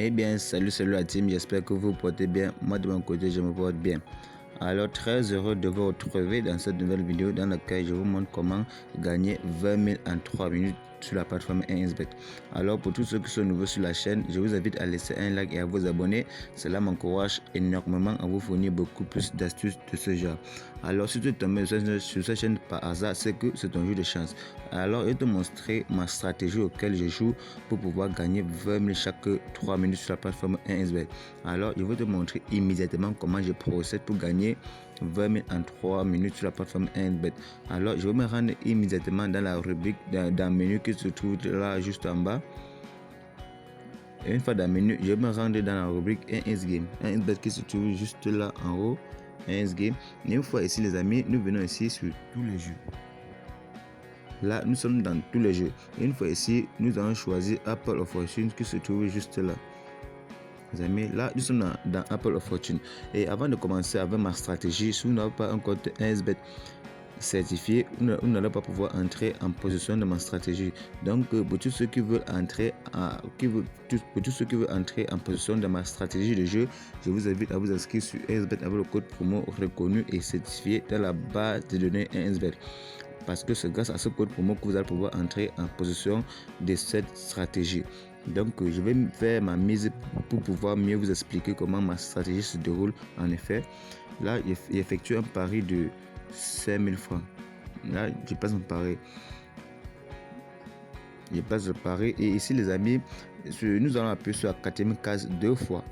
Eh bien, salut la team, j'espère que vous portez bien. Moi de mon côté, je me porte bien. Alors, très heureux de vous retrouver dans cette nouvelle vidéo dans laquelle je vous montre comment gagner 20 000 en 3 minutes sur la plateforme 1xBet. Alors, pour tous ceux qui sont nouveaux sur la chaîne, je vous invite à laisser un like et à vous abonner. Cela m'encourage énormément à vous fournir beaucoup plus d'astuces de ce genre. Alors, si tu es tombé sur cette chaîne par hasard, c'est que c'est un jeu de chance. Alors, je vais te montrer ma stratégie auquel je joue pour pouvoir gagner 20 000 chaque 3 minutes sur la plateforme 1xBet. Alors, je vais te montrer immédiatement comment je procède pour gagner 20 000 en 3 minutes sur la plateforme 1xBet. Alors, je vais me rendre immédiatement dans la rubrique, dans le menu qui se trouve là juste en bas. Et une fois dans le menu, je vais me rendre dans la rubrique 1xGame. 1xBet qui se trouve juste là en haut. 1xGame. Et une fois ici, les amis, nous venons ici sur tous les jeux. Là, nous sommes dans tous les jeux. Et une fois ici, nous allons choisir Apple of Fortune qui se trouve juste là. Les amis, là, nous sommes dans Apple of Fortune. Et avant de commencer avec ma stratégie, si vous n'avez pas un compte 1xBet certifié, vous n'allez pas pouvoir entrer en possession de ma stratégie. Donc, pour tous ceux qui veulent entrer en possession de ma stratégie de jeu, je vous invite à vous inscrire sur 1xBet avec le code promo reconnu et certifié dans la base de données 1xBet. Parce que c'est grâce à ce code promo que vous allez pouvoir entrer en possession de cette stratégie. Donc, je vais faire ma mise pour pouvoir mieux vous expliquer comment ma stratégie se déroule. En effet, là, j'effectue un pari de 5 000 francs. Là, je passe un pari. Je passe le pari. Et ici, les amis, nous allons appuyer sur la 4e case deux fois.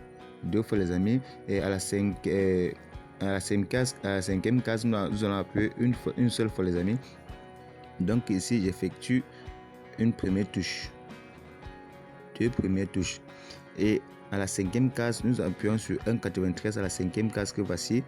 Deux fois, les amis. Et à la 5e case, nous allons appuyer une seule fois, les amis. Donc ici, j'effectue une première touche, deux premières touches. Et à la 5e case, nous appuyons sur 1,93 à la 5e case que voici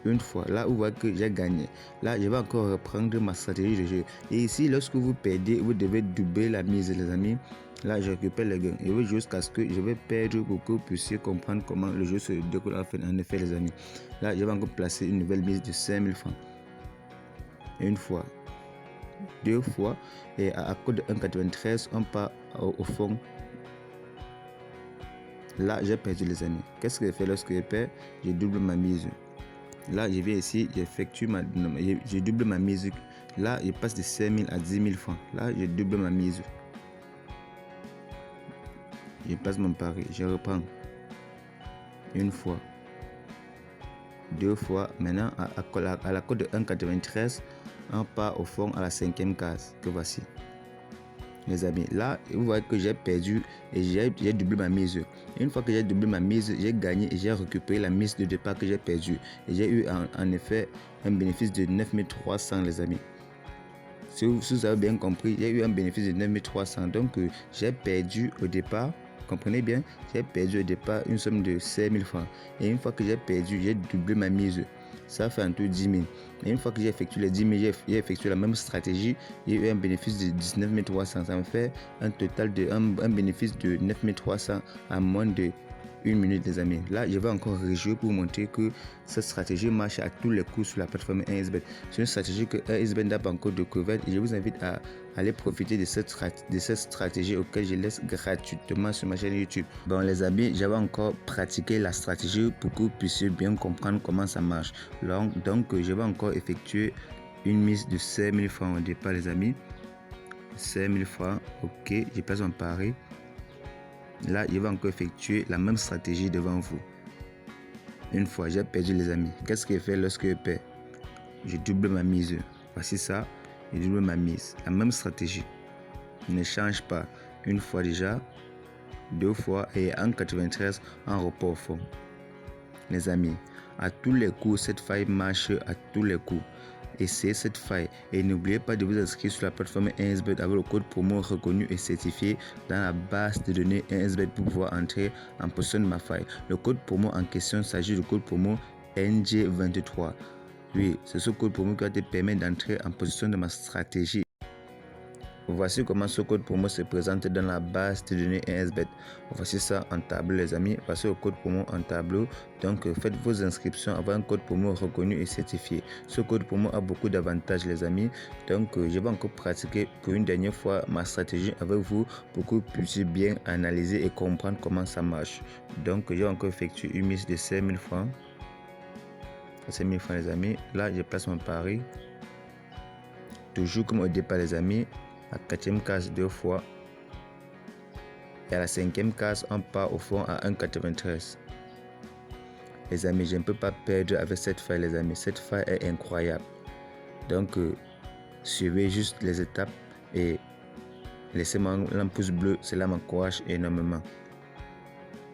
une fois. Là, vous voyez que j'ai gagné. Là, je vais encore reprendre ma stratégie de jeu. Et ici, lorsque vous perdez, vous devez doubler la mise, les amis. Là, je récupère les gains. Et jusqu'à ce que je vais perdre pour que vous puissiez comprendre comment le jeu se déroule en effet, les amis. Là, je vais encore placer une nouvelle mise de 5 000 francs. Une fois. Deux fois, et à cause de 1,93 on part au fond. Là, j'ai perdu, les amis. Qu'est-ce que je fais lorsque je perds? Je double ma mise. Là, je viens ici, je double ma mise. Là, je passe de 5 000 à 10 000 francs. Là, je double ma mise. Je passe mon pari. Je reprends. Une fois. Deux fois. Maintenant, à la cote de 1,93, on part au fond à la 5e case que voici. Les amis, là, vous voyez que j'ai perdu et j'ai doublé ma mise. Et une fois que j'ai doublé ma mise, j'ai gagné et j'ai récupéré la mise de départ que j'ai perdue. Et j'ai eu en effet un bénéfice de 9 300, les amis. Si vous avez bien compris, j'ai eu un bénéfice de 9 300. Donc, j'ai perdu au départ. Comprenez bien, j'ai perdu au départ une somme de 5 000 francs. Et une fois que j'ai perdu, j'ai doublé ma mise. Ça fait en tout 10 000. Et une fois que j'ai effectué les 10 000, j'ai effectué la même stratégie. J'ai eu un bénéfice de 19 300. Ça me fait un total de un bénéfice de 9 300 en moins de 1 minute, les amis. Là, je vais encore rejouer pour montrer que cette stratégie marche à tous les coups sur la plateforme 1xBet. C'est une stratégie que 1xBet n'a pas encore découverte et je vous invite à aller profiter de cette stratégie auquel je laisse gratuitement sur ma chaîne YouTube. Bon, les amis, j'avais encore pratiqué la stratégie pour que vous puissiez bien comprendre comment ça marche. Donc, je vais encore effectuer une mise de 5 000 francs au départ, les amis. 5 000 francs, ok, je passe un pari. Là, je vais encore effectuer la même stratégie devant vous. Une fois, j'ai perdu, les amis. Qu'est-ce que je fais lorsque je perds? Je double ma mise. Voici ça. Je double ma mise. La même stratégie. Je ne change pas. Une fois déjà. Deux fois. Et en 93, en report au fond. Les amis, à tous les coups, cette faille marche à tous les coups. Essayez cette faille et n'oubliez pas de vous inscrire sur la plateforme 1xBet avec le code promo reconnu et certifié dans la base de données 1xBet pour pouvoir entrer en possession de ma faille. Le code promo en question s'agit du code promo NG23. Oui, c'est ce code promo qui va te permettre d'entrer en possession de ma stratégie. voici comment ce code promo se présente dans la base de données NSBet. Voici ça en tableau les amis, voici le code promo en tableau. Donc faites vos inscriptions avec un code promo reconnu et certifié. Ce code promo a beaucoup d'avantages les amis. Donc je vais encore pratiquer pour une dernière fois ma stratégie avec vous pour que vous puissiez bien analyser et comprendre comment ça marche. Donc j'ai encore effectué une mise de 5000 francs. 5000 francs les amis. Là je place mon pari. Toujours comme au départ les amis. À la 4e case 2 fois et à la 5e case on part au fond à 1,93. Les amis, je ne peux pas perdre avec cette faille les amis, cette faille est incroyable. Donc suivez juste les étapes et laissez-moi un pouce bleu, cela m'encourage énormément.